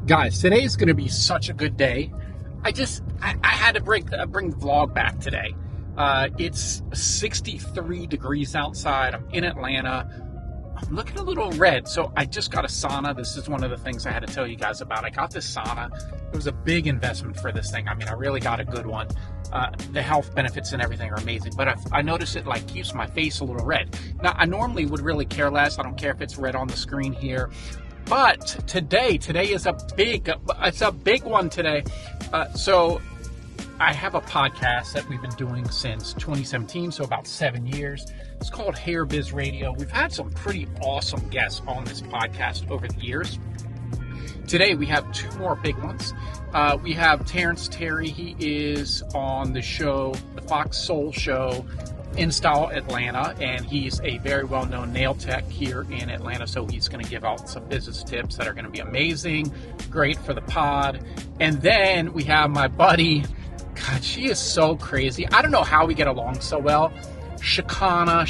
Guys, today is going to be such a good day. I had to bring the vlog back today. It's 63 degrees outside. I'm in Atlanta. I'm looking a little red, so I just got a sauna. This is one of the things I had to tell you guys about. I got this sauna. It was a big investment for this thing. I mean, I really got a good one. The health benefits and everything are amazing, but I noticed it like keeps my face a little red. Now, I normally would really care less. I don't care if it's red on the screen here. But today is it's a big one today. So I have a podcast that we've been doing since 2017, so about 7 years. It's called Hair Biz Radio. We've had some pretty awesome guests on this podcast over the years. Today we have two more big ones. We have Terrance Terry. He is on the show, the Fox Soul Show, in Style Atlanta, and he's a very well-known nail tech here in Atlanta, so he's going to give out some business tips that are going to be amazing, great for the pod. And then we have my buddy, God, she is so crazy. I don't know how we get along so well. Shekinah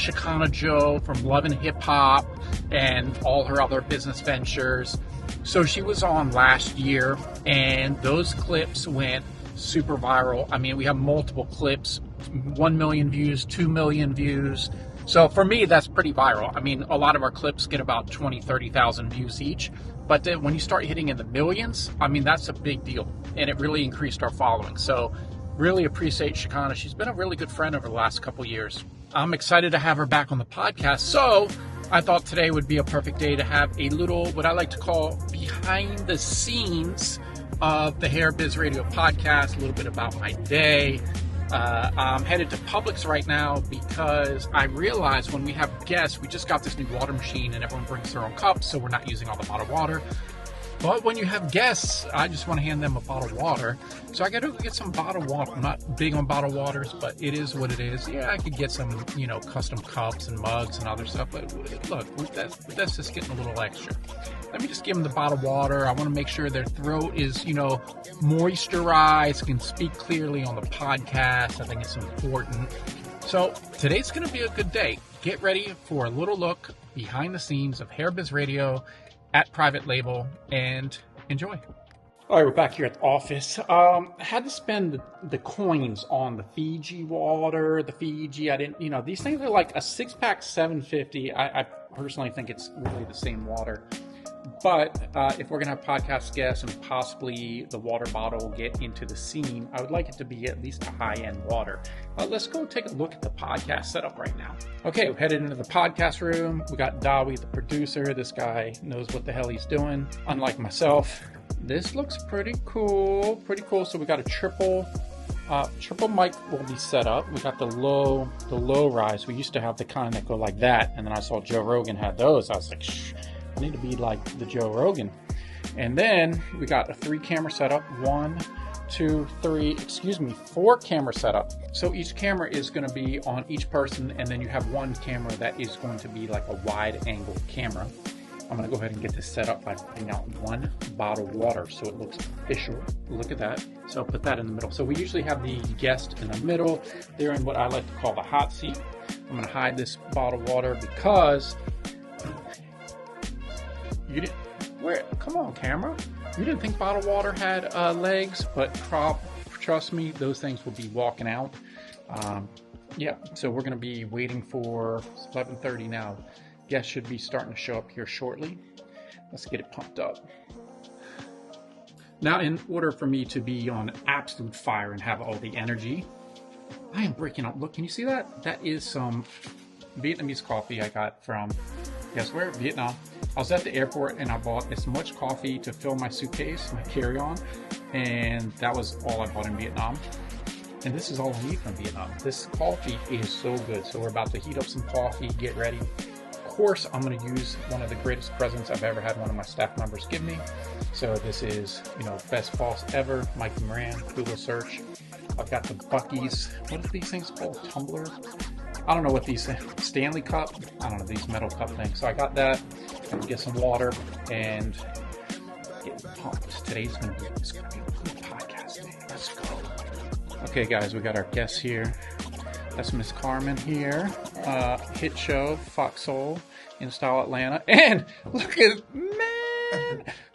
Joe from Love and Hip Hop and all her other business ventures. So she was on last year, and those clips went super viral. I mean, we have multiple clips, 1 million views, 2 million views. So for me, that's pretty viral. I mean, a lot of our clips get about 20, 30,000 views each. But then when you start hitting in the millions, I mean, that's a big deal. And it really increased our following. So really appreciate Shekinah. She's been a really good friend over the last couple years. I'm excited to have her back on the podcast. So I thought today would be a perfect day to have a little, what I like to call behind the scenes of the Hair Biz Radio podcast, a little bit about my day. I'm headed to Publix right now because I realized when we have guests, we just got this new water machine and everyone brings their own cups, so we're not using all the bottled water. But when you have guests, I just want to hand them a bottle of water. So I got to go get some bottled water. I'm not big on bottled waters, but it is what it is. Yeah, I could get some, custom cups and mugs and other stuff. But look, that's just getting a little extra. Let me just give them the bottled water. I want to make sure their throat is, moisturized, can speak clearly on the podcast. I think it's important. So today's going to be a good day. Get ready for a little look behind the scenes of Hair Biz Radio at Private Label, and enjoy. All right, we're back here at the office. Had to spend the coins on the Fiji water, the Fiji. I didn't, these things are like a 6-pack, $7.50. I personally think it's really the same water. But if we're going to have podcast guests and possibly the water bottle get into the scene, I would like it to be at least a high-end water. Let's go take a look at the podcast setup right now. Okay, we're headed into the podcast room. We got Dawi, the producer. This guy knows what the hell he's doing, unlike myself. This looks pretty cool. So we got a triple mic will be set up. We got the low rise. We used to have the kind that go like that, and then I saw Joe Rogan had those. I was like, I need to be like the Joe Rogan. And then we got a 3-camera setup. 4 camera setup. So each camera is going to be on each person, and then you have one camera that is going to be like a wide angle camera. I'm going to go ahead and get this set up by putting out 1 bottle of water so it looks official. Look at that. So I'll put that in the middle. So we usually have the guest in the middle. They're in what I like to call the hot seat. I'm going to hide this bottle of water because come on, camera. You didn't think bottled water had legs, but trust me, those things will be walking out. So we're going to be waiting for 11:30 now. Guests should be starting to show up here shortly. Let's get it pumped up. Now, in order for me to be on absolute fire and have all the energy, I am breaking up. Look, can you see that? That is some Vietnamese coffee I got from, guess where? Vietnam. I was at the airport and I bought as much coffee to fill my suitcase, my carry-on, and that was all I bought in Vietnam. And this is all I need from Vietnam. This coffee is so good. So we're about to heat up some coffee, get ready. Of course, I'm going to use one of the greatest presents I've ever had one of my staff members give me. So this is, best boss ever, Mike Moran, Google search. I've got the Buc-ee's, what are these things called? Tumbler? I don't know what these, Stanley cup, I don't know, these metal cup things. So I got that, I'm gonna get some water and get pumped. Today's gonna be a good podcast day. Let's go. Okay guys, we got our guests here. That's Miss Carmen here, hit show, Fox Soul in Style Atlanta. And look at, man,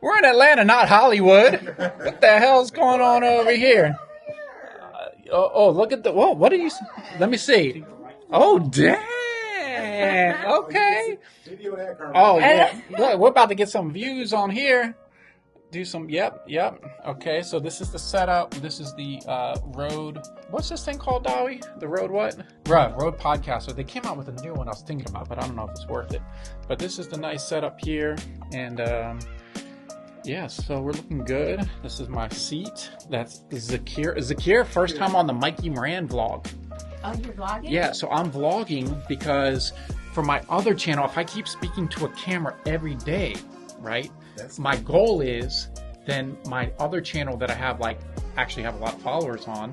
We're in Atlanta, not Hollywood. What the hell's going on over here? Look at the... Whoa, what did you... Let me see. Oh, damn. Okay. Oh, yeah. Look, we're about to get some views on here. Do some... Yep. Okay, so this is the setup. This is the Rode... What's this thing called, Dowie? The Rode what? Rode Podcaster. They came out with a new one I was thinking about, but I don't know if it's worth it. But this is the nice setup here. And... yeah, so we're looking good. This is my seat. That's Zakir, first time on the Mikey Moran vlog. Oh, you're vlogging? Yeah, so I'm vlogging because for my other channel, if I keep speaking to a camera every day, right? My goal is then my other channel that I have, actually have a lot of followers on,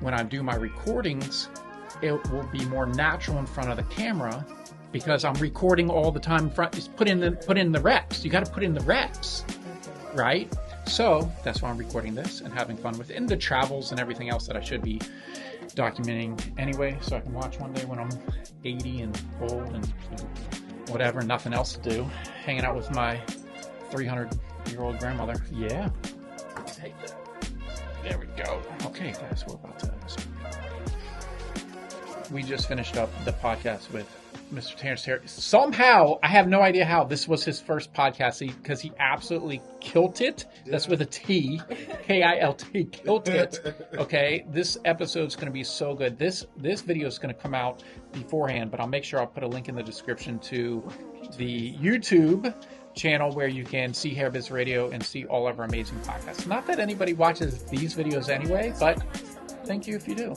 when I do my recordings, it will be more natural in front of the camera because I'm recording all the time in front. Just put in the reps. You got to put in the reps. Right? So that's why I'm recording this and having fun with it, and the travels and everything else that I should be documenting anyway, so I can watch one day when I'm 80 and old and whatever, nothing else to do, hanging out with my 300-year-old grandmother. Yeah. Take that. There we go. Okay, guys, we're about to... We just finished up the podcast with Mr. Terrance Terry. Somehow, I have no idea how, this was his first podcast because he absolutely killed it. That's with a T. K-I-L-T. Killed it. Okay, this episode's going to be so good. This video is going to come out beforehand, but I'll make sure I'll put a link in the description to the YouTube channel where you can see Hair Biz Radio and see all of our amazing podcasts. Not that anybody watches these videos anyway, but thank you if you do.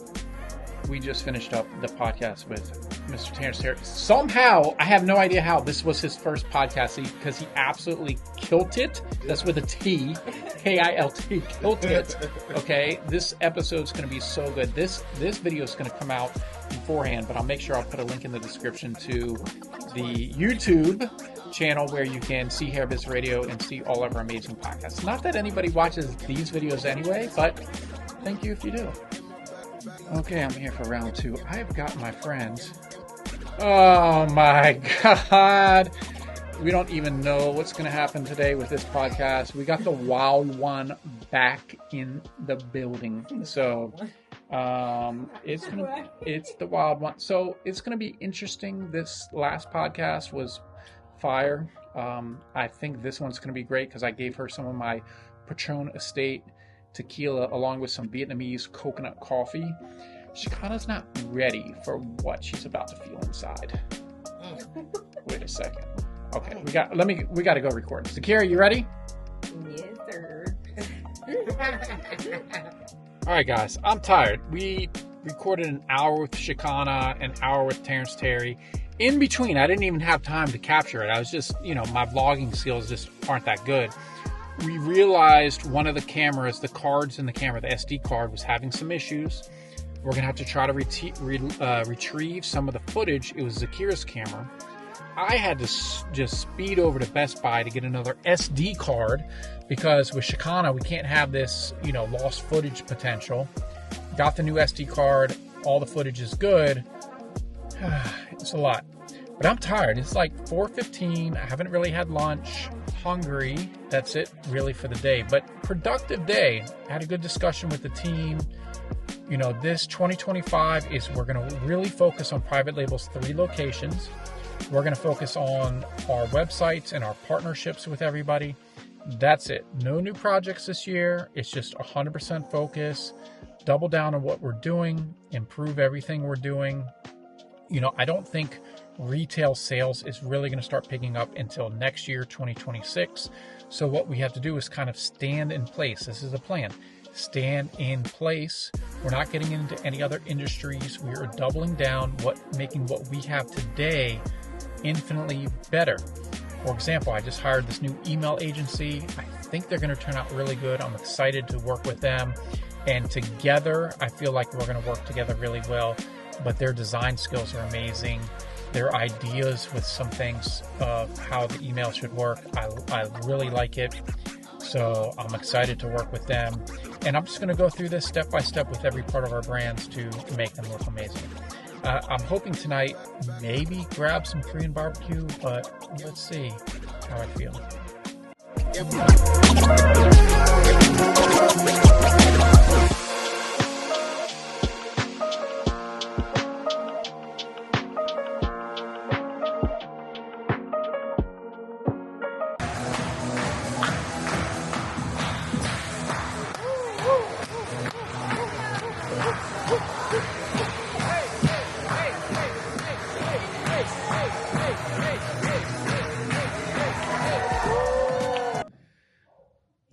We just finished up the podcast with Mr. Terrance Terry. Somehow, I have no idea how, this was his first podcast because he absolutely killed it. That's with a T. K-I-L-T. Killed it. Okay, this episode's going to be so good. This video is going to come out beforehand, but I'll make sure I'll put a link in the description to the YouTube channel where you can see Hair Biz Radio and see all of our amazing podcasts. Not that anybody watches these videos anyway, but thank you if you do. Okay, I'm here for round 2. I've got my friends. Oh my God. We don't even know what's going to happen today with this podcast. We got the wild one back in the building. So, it's the wild one. So it's going to be interesting. This last podcast was fire. I think this one's going to be great because I gave her some of my Patron Estate tequila along with some Vietnamese coconut coffee. Shekinah's not ready for what she's about to feel inside. Wait a second. Okay, we got to go record. Zakira, you ready? Yes, sir. All right, guys, I'm tired. We recorded an hour with Shekinah, an hour with Terrance Terry. In between, I didn't even have time to capture it. I was just, my vlogging skills just aren't that good. We realized one of the cameras, the cards in the camera, the SD card, was having some issues. We're going to have to try to retrieve some of the footage. It was Zakira's camera. I had to just speed over to Best Buy to get another SD card because with Shekinah, we can't have this, lost footage potential. Got the new SD card. All the footage is good. It's a lot. But I'm tired. It's like 4:15. I haven't really had lunch. Hungry. That's it really for the day. But productive day. Had a good discussion with the team. This 2025 we're going to really focus on private labels, 3 locations. We're going to focus on our websites and our partnerships with everybody. That's it. No new projects this year. It's just 100% focus. Double down on what we're doing. Improve everything we're doing. I don't think retail sales is really going to start picking up until next year, 2026. So what we have to do is kind of stand in place. This is a plan. Stand in place. We're not getting into any other industries. We are doubling down, making what we have today infinitely better. For example, I just hired this new email agency. I think they're going to turn out really good. I'm excited to work with them. And together, I feel like we're going to work together really well. But their design skills are amazing. Their ideas with some things of how the email should work, I really like it. So I'm excited to work with them. And I'm just going to go through this step by step with every part of our brands to make them look amazing. I'm hoping tonight maybe grab some Korean barbecue, but let's see how I feel.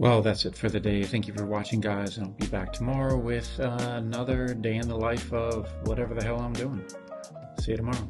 Well, that's it for the day. Thank you for watching, guys, and I'll be back tomorrow with another day in the life of whatever the hell I'm doing. See you tomorrow.